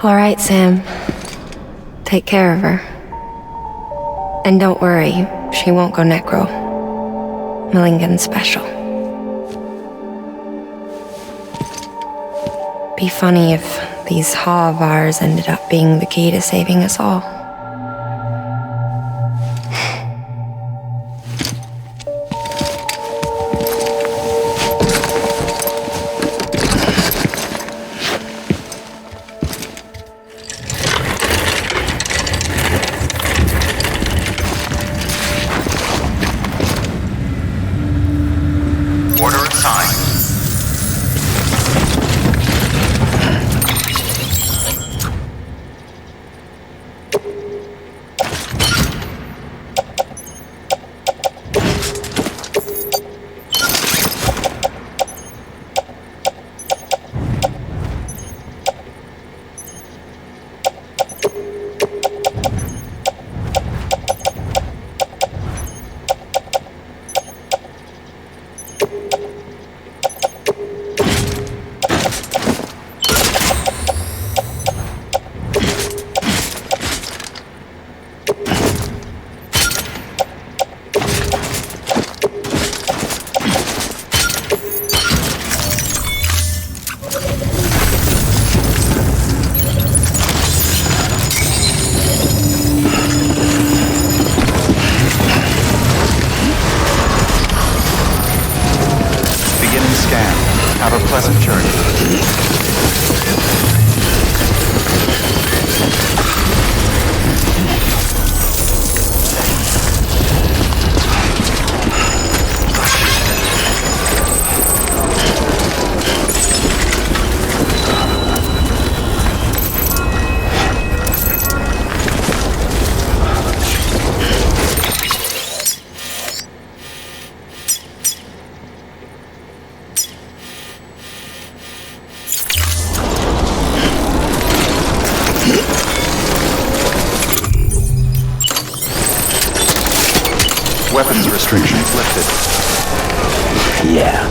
All right, Sam. Take care of her. And don't worry, she won't go necro. Millingan special. Be funny if these Ha of ours ended up being the key to saving us all. Order assigned. Have a pleasant journey. Weapons restrictions lifted. Yeah.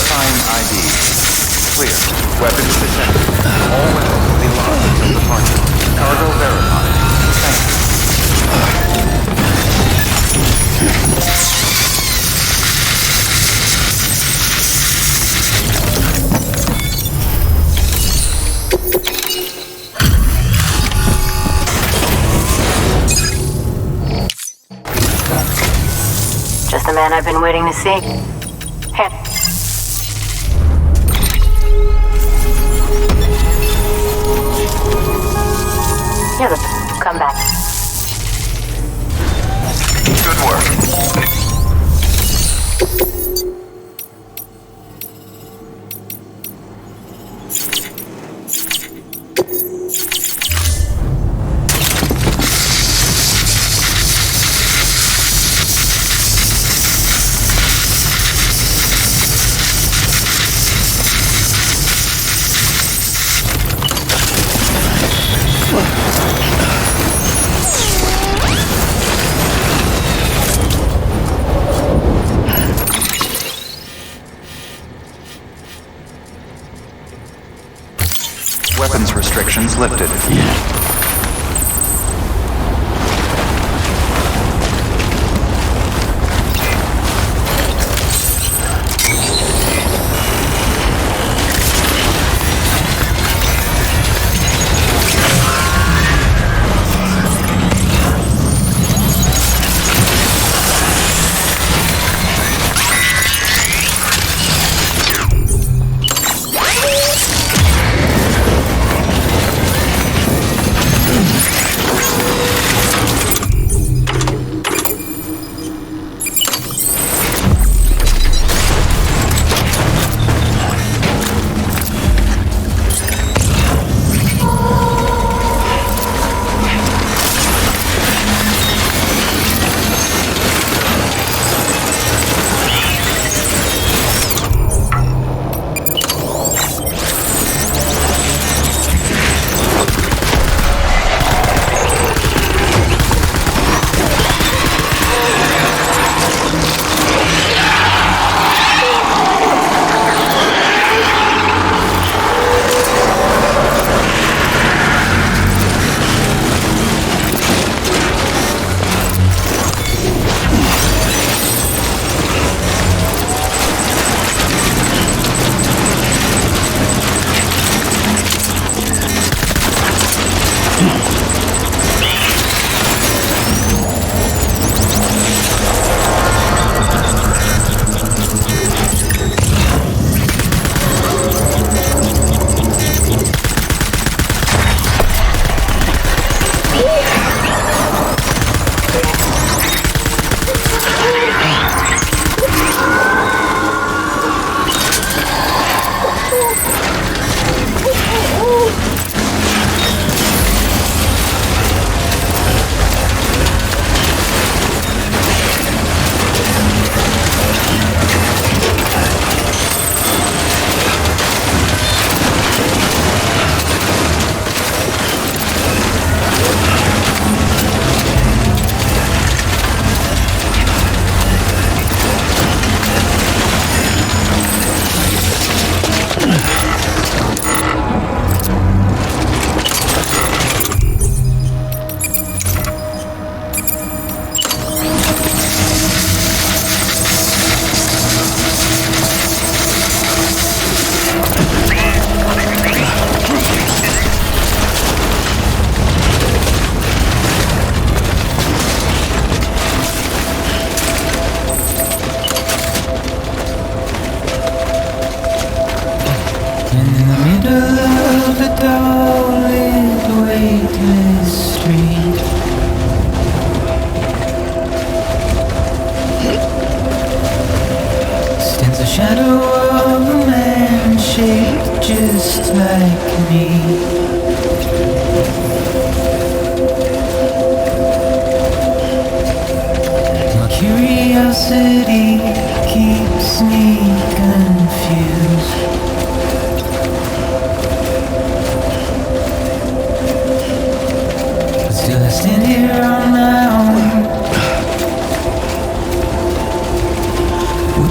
Verifying ID. Clear. Weapons detected. All weapons will be locked until departure. Cargo verified. Thank you. Just the man I've been waiting to see. Here. You're the come back. Good work. Weapons restrictions lifted.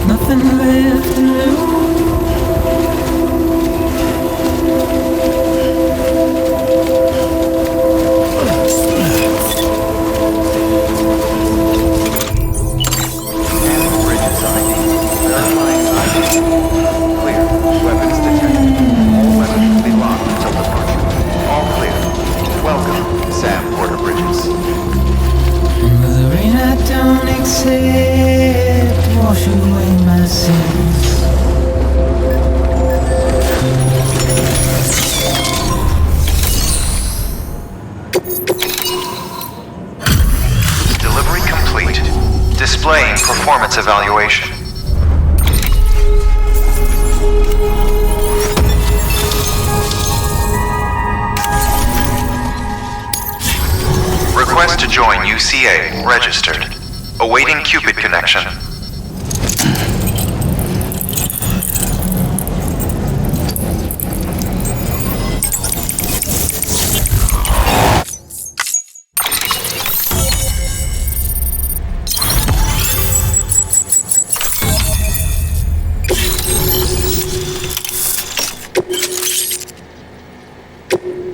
Nothing left to lose. it, wash away my sins. Delivery complete. Displaying performance evaluation. Request to join UCA. Registered. Awaiting Cupid connection.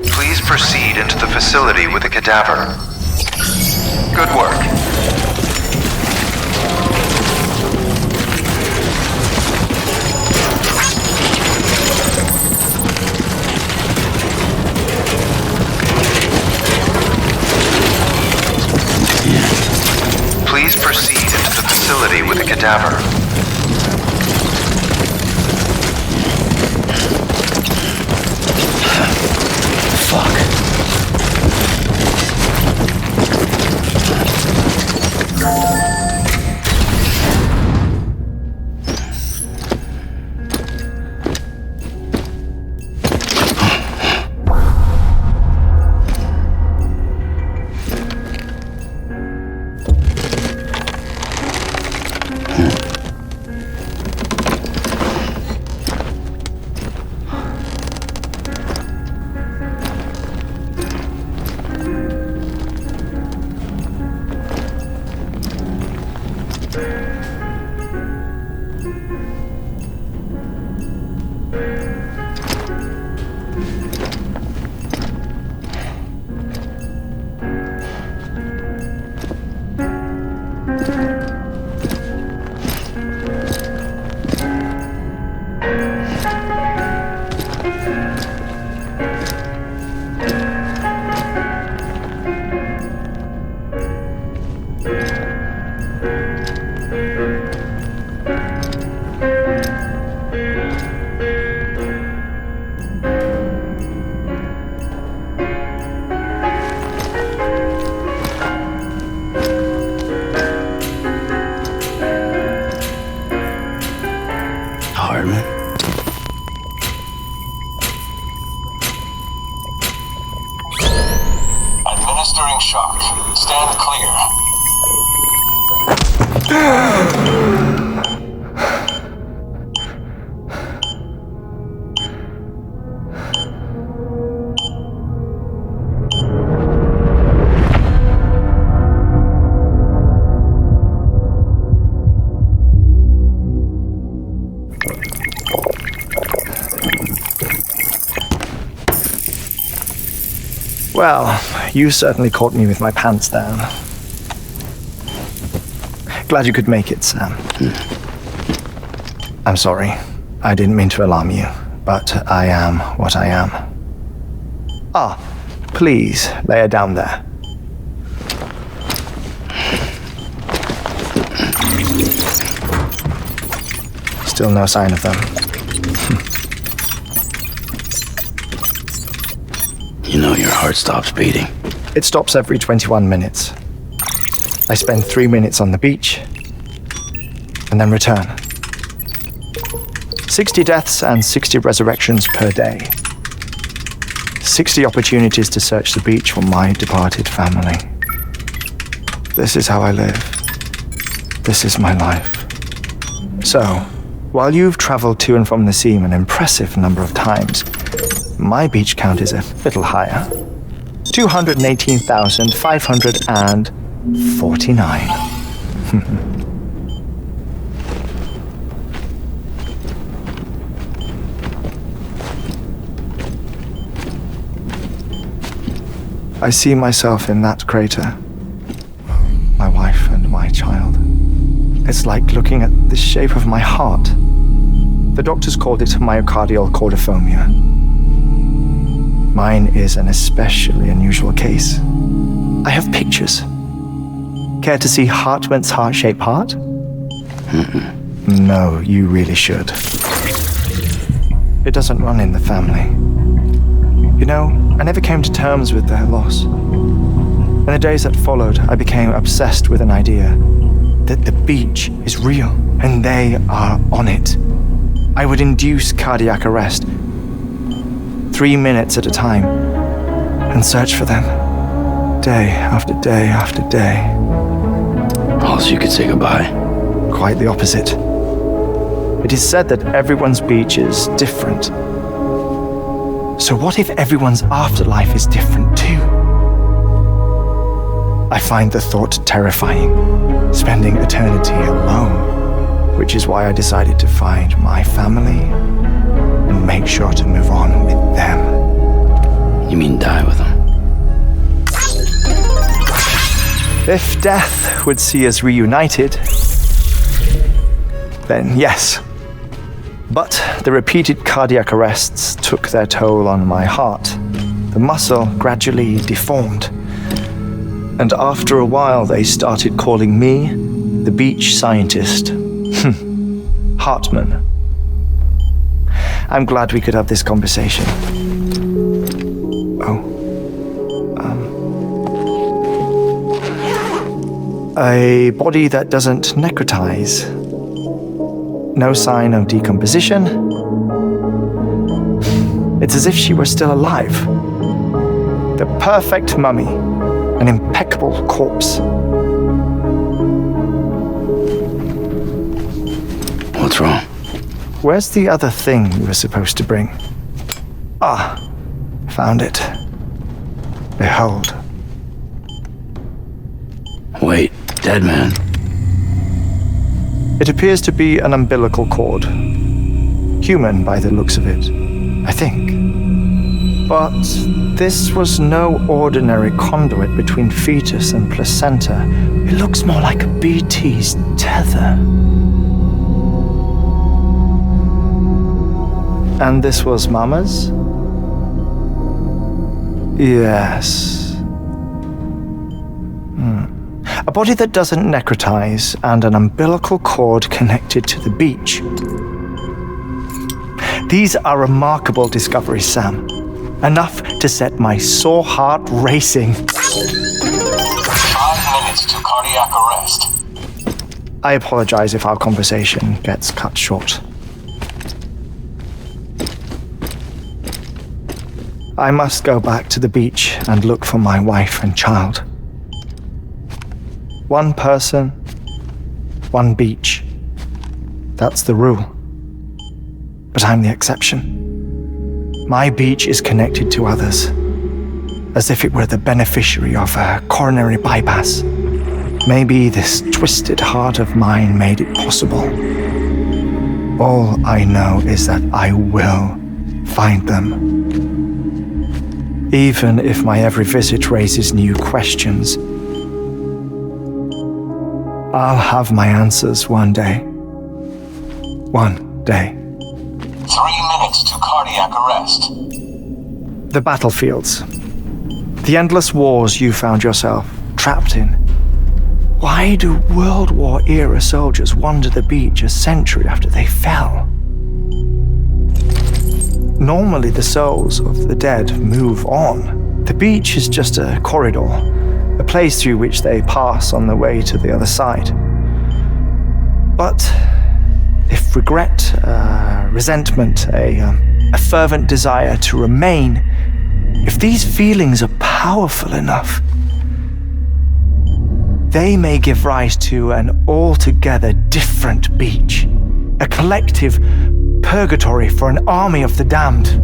Please proceed into the facility with a cadaver. Good work. Please proceed into the facility with a cadaver. Administering shock. Stand clear. Well, you certainly caught me with my pants down. Glad you could make it, Sam. I'm sorry. I didn't mean to alarm you, but I am what I am. Ah, please, lay her down there. Still no sign of them. You know your heart stops beating. It stops every 21 minutes. I spend 3 minutes on the beach, and then return. 60 deaths and 60 resurrections per day. 60 opportunities to search the beach for my departed family. This is how I live. This is my life. So, while you've traveled to and from the sea an impressive number of times, my beach count is a little higher. 218,549. I see myself in that crater. My wife and my child. It's like looking at the shape of my heart. The doctors called it myocardial cordiformia. Mine is an especially unusual case. I have pictures. Care to see Hartman's heart-shaped heart? No, you really should. It doesn't run in the family. You know, I never came to terms with their loss. In the days that followed, I became obsessed with an idea that the beach is real and they are on it. I would induce cardiac arrest 3 minutes at a time and search for them day after day after day. Also, you could say goodbye. Quite the opposite. It is said that everyone's beach is different. So what if everyone's afterlife is different too? I find the thought terrifying, spending eternity alone, which is why I decided to find my family and make sure to move on with them. You mean die with them? If death would see us reunited, then yes. But the repeated cardiac arrests took their toll on my heart. The muscle gradually deformed. And after a while, they started calling me the beach scientist. Hartman. I'm glad we could have this conversation. A body that doesn't necrotize. No sign of decomposition. It's as if she were still alive. The perfect mummy. An impeccable corpse. What's wrong? Where's the other thing you were supposed to bring? Ah, found it. Behold. Wait, dead man. It appears to be an umbilical cord. Human by the looks of it, I think. But this was no ordinary conduit between fetus and placenta. It looks more like a BT's tether. And this was Mama's? Yes. A body that doesn't necrotize and an umbilical cord connected to the beach. These are remarkable discoveries, Sam. Enough to set my sore heart racing. 5 minutes to cardiac arrest. I apologize if our conversation gets cut short. I must go back to the beach and look for my wife and child. One person, one beach. That's the rule. But I'm the exception. My beach is connected to others, as if it were the beneficiary of a coronary bypass. Maybe this twisted heart of mine made it possible. All I know is that I will find them. Even if my every visit raises new questions, I'll have my answers one day. One day. 3 minutes to cardiac arrest. The battlefields. The endless wars you found yourself trapped in. Why do World War era soldiers wander the beach a century after they fell? Normally the souls of the dead move on. The beach is just a corridor, a place through which they pass on the way to the other side. But if regret, resentment, a fervent desire to remain, if these feelings are powerful enough, they may give rise to an altogether different beach, a collective purgatory for an army of the damned.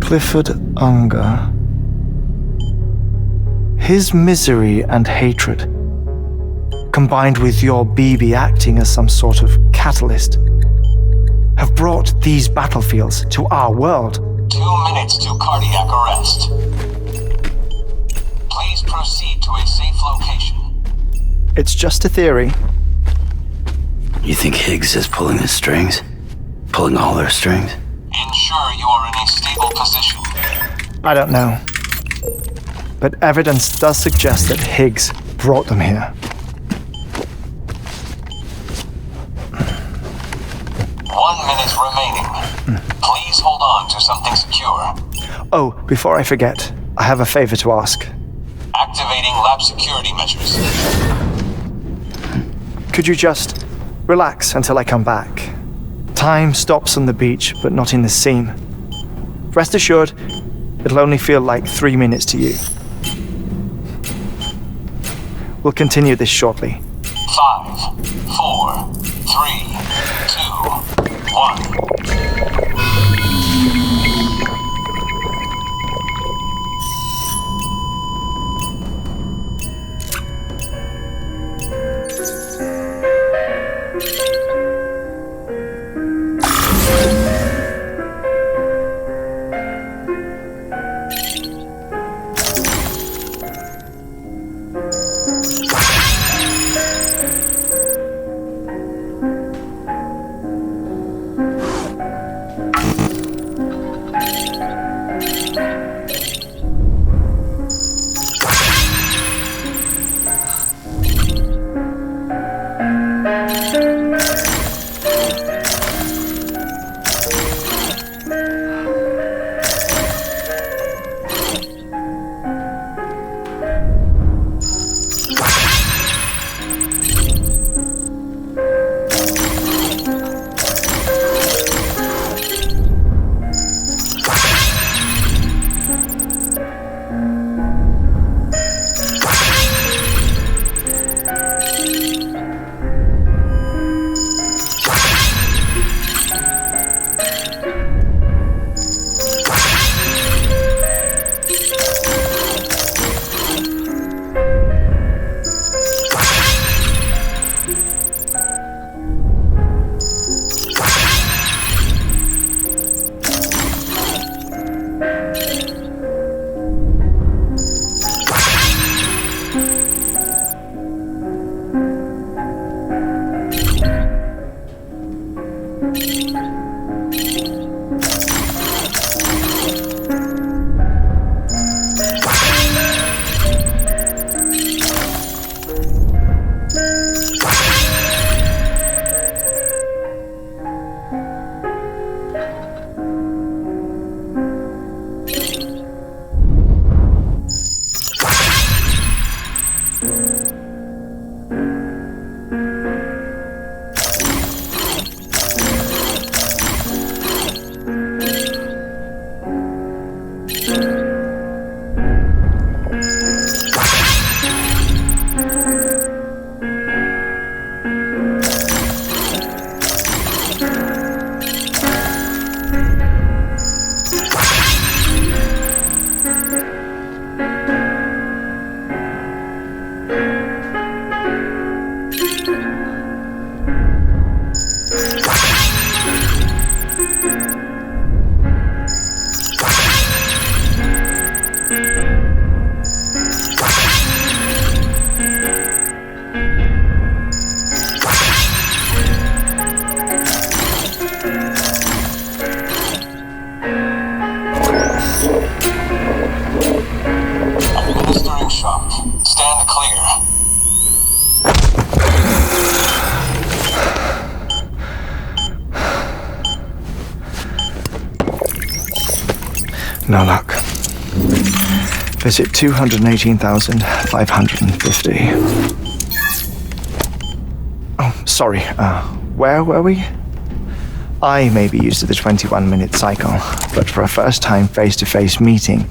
Clifford Unger. His misery and hatred, combined with your BB acting as some sort of catalyst, have brought these battlefields to our world. 2 minutes to cardiac arrest. Please proceed to a safe location. It's just a theory. You think Higgs is pulling the strings? Pulling all their strings? Ensure you are in a state stable position? I don't know. But evidence does suggest that Higgs brought them here. 1 minute remaining. Please hold on to something secure. Oh, before I forget, I have a favor to ask. Activating lab security measures. Could you just relax until I come back? Time stops on the beach, but not in the scene. Rest assured, it'll only feel like 3 minutes to you. We'll continue this shortly. 5, 4, 3, 2, 1. Stand clear. No luck. Visit 218,550. Oh, sorry. Where were we? I may be used to the 21-minute cycle, but for a first-time face-to-face meeting,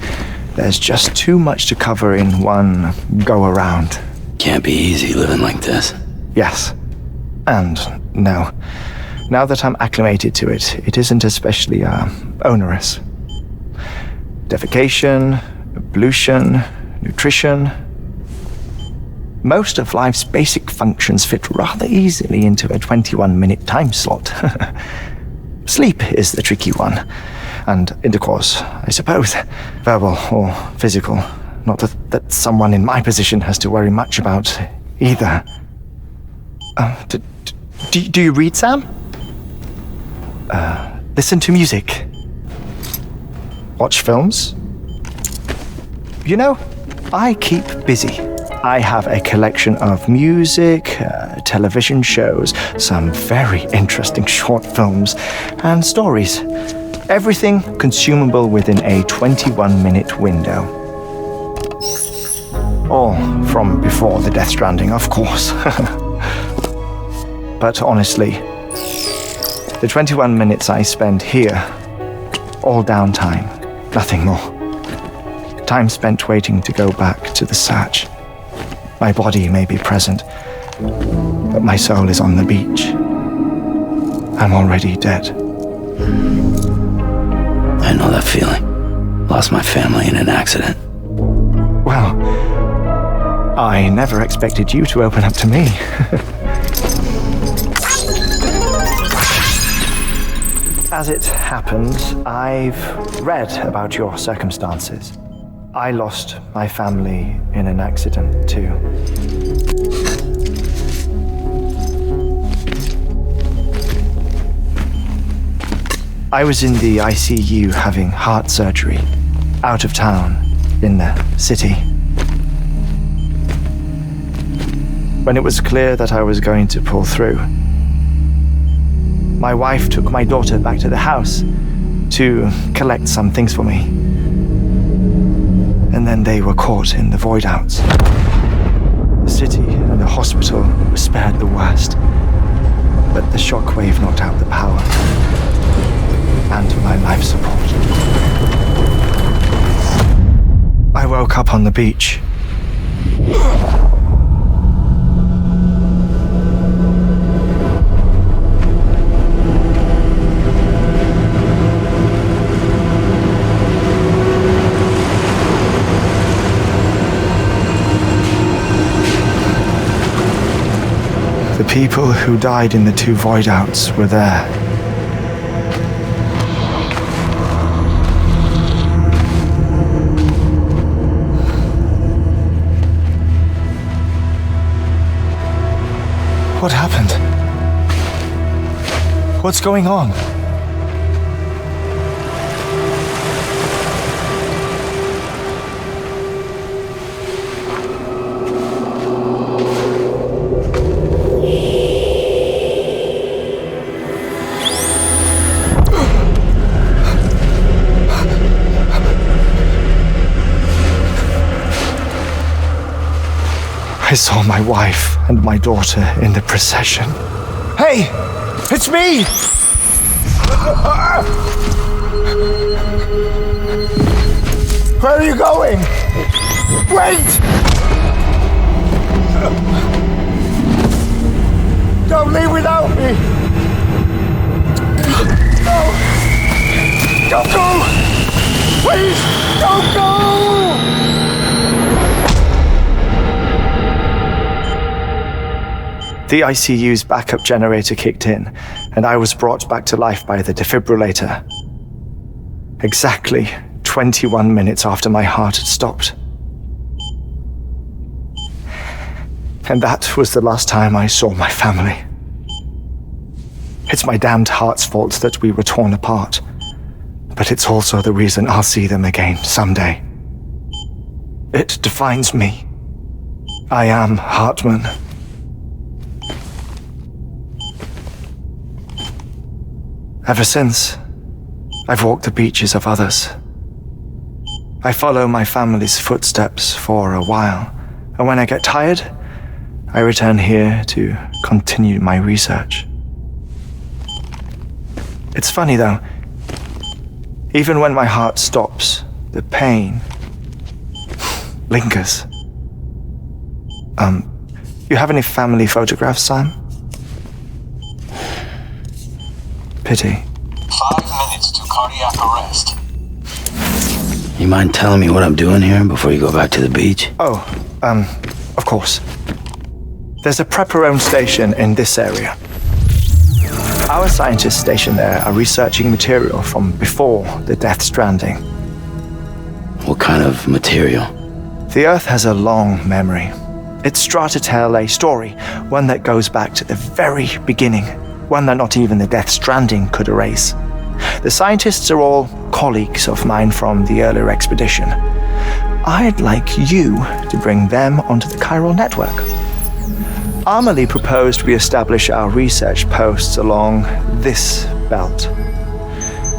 there's just too much to cover in one go-around. Can't be easy living like this. Yes. And no. Now that I'm acclimated to it, it isn't especially, onerous. Defecation, ablution, nutrition. Most of life's basic functions fit rather easily into a 21-minute time slot. Sleep is the tricky one. And intercourse, I suppose. Verbal or physical. Not that someone in my position has to worry much about either. Do you read, Sam? Listen to music. watch films. You know, I keep busy. I have a collection of music, television shows, some very interesting short films, and stories. Everything consumable within a 21-minute window. All from before the Death Stranding, of course. But honestly, the 21 minutes I spend here, all downtime, nothing more. Time spent waiting to go back to the Satch. My body may be present, but my soul is on the beach. I'm already dead. I know that feeling. Lost my family in an accident. Well, I never expected you to open up to me. As it happens, I've read about your circumstances. I lost my family in an accident too. I was in the ICU having heart surgery, out of town, in the city. When it was clear that I was going to pull through, my wife took my daughter back to the house to collect some things for me. And then they were caught in the void-outs. The city and the hospital were spared the worst, but the shockwave knocked out the power and my life support. I woke up on the beach. The people who died in the two void-outs were there. What happened? What's going on? I saw my wife and my daughter in the procession. Hey! It's me! Where are you going? Wait! Don't leave without me! No! Don't go! Please, don't go! The ICU's backup generator kicked in, and I was brought back to life by the defibrillator. Exactly 21 minutes after my heart had stopped. And that was the last time I saw my family. It's my damned heart's fault that we were torn apart, but it's also the reason I'll see them again someday. It defines me. I am Hartman. Ever since, I've walked the beaches of others. I follow my family's footsteps for a while, and when I get tired, I return here to continue my research. It's funny though, even when my heart stops, the pain lingers. You have any family photographs, Sam? Pity. 5 minutes to cardiac arrest. You mind telling me what I'm doing here before you go back to the beach? Oh, of course. There's a Prepperone station in this area. Our scientists stationed there are researching material from before the Death Stranding. What kind of material? The Earth has a long memory. It's trying to tell a story, one that goes back to the very beginning, one that not even the Death Stranding could erase. The scientists are all colleagues of mine from the earlier expedition. I'd like you to bring them onto the chiral network. Amelie proposed we establish our research posts along this belt.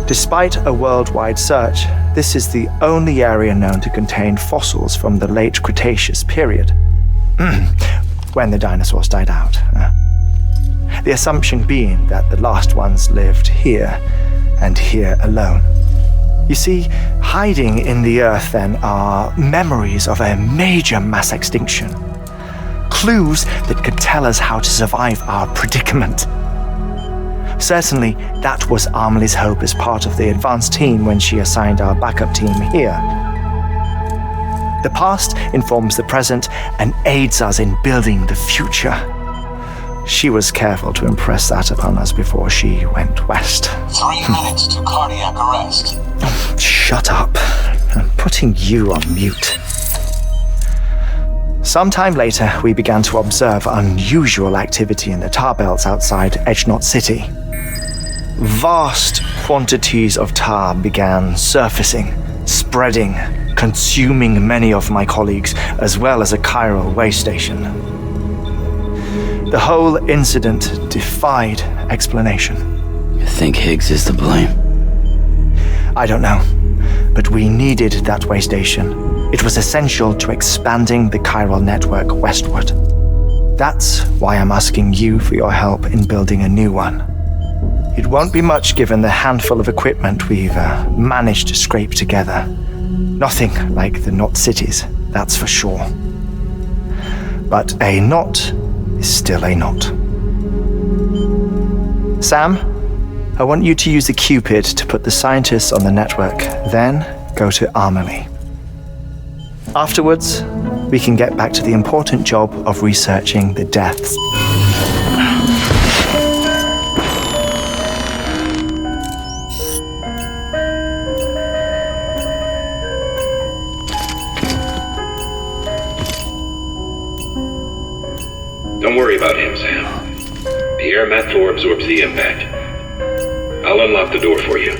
Despite a worldwide search, this is the only area known to contain fossils from the late Cretaceous period, when the dinosaurs died out. The assumption being that the last ones lived here, and here alone. You see, hiding in the earth then are memories of a major mass extinction. Clues that could tell us how to survive our predicament. Certainly, that was Amelie's hope as part of the advanced team when she assigned our backup team here. The past informs the present and aids us in building the future. She was careful to impress that upon us before she went west. 3 minutes to cardiac arrest. Oh, shut up. I'm putting you on mute. Sometime later, we began to observe unusual activity in the tar belts outside Edgenot City. Vast quantities of tar began surfacing, spreading, consuming many of my colleagues, as well as a chiral waste station. The whole incident defied explanation. You think Higgs is to blame? I don't know, but we needed that way station. It was essential to expanding the chiral network westward. That's why I'm asking you for your help in building a new one. It won't be much given the handful of equipment we've managed to scrape together. Nothing like the knot cities, that's for sure. But a knot is still a knot. Sam, I want you to use the Cupid to put the scientists on the network, then go to Amelie. Afterwards, we can get back to the important job of researching the deaths. Don't worry about him, Sam. The air mat floor absorbs the impact. I'll unlock the door for you.